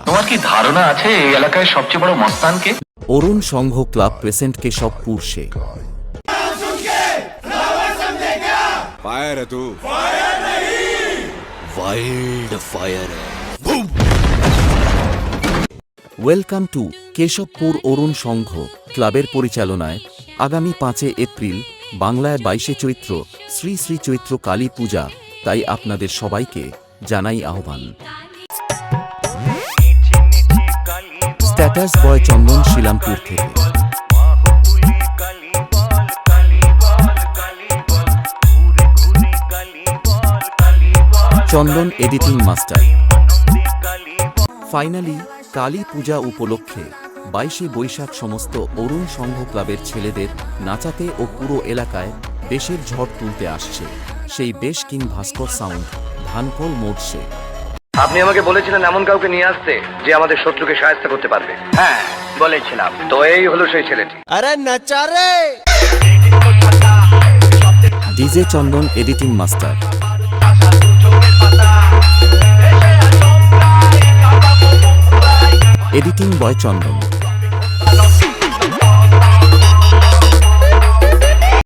তোমার কি ধারণা আছে এই এলাকায় সবচেয়ে বড় মস্তান কে? অরুণ সংঘ ক্লাব প্রেজেন্ট কেশবপুর से फायर है तू wild fire welcome to Keshabpur Arun Sangha ক্লাবের পরিচালনায় আগামী 5 এপ্রিল বাংলায় 22 চৈত্র শ্রী শ্রী চৈত্র কালী পূজা, তাই আপনাদের সবাইকে জানাই আহ্বান। স্ট্যাটাস বয় চন্দন শিলামপুর থেকে। চন্দন এডিটিং মাস্টার। ফাইনালি কালী পূজা উপলক্ষে 22 বৈশাখ সমস্ত অরুণ সংঘ ক্লাবের ছেলেদের নাচাতে ও পুরো এলাকায় দেশের ঝড় তুলতে আসছে সেই বেশ কিং ভাস্কর সাউন্ড ধানকল মোড়সে। আপনি আমাকে বলেছিলেন এমন কাউকে নিয়ে আসতে যে আমাদের শত্রুকে সাহায্য করতে পারবে। হ্যাঁ বলেছিলাম। তো এই হলো সেই ছেলেটি। अरे नचा रे ডিজে চন্দন এডিটিং মাস্টার। এডিটিং বয় চন্দন।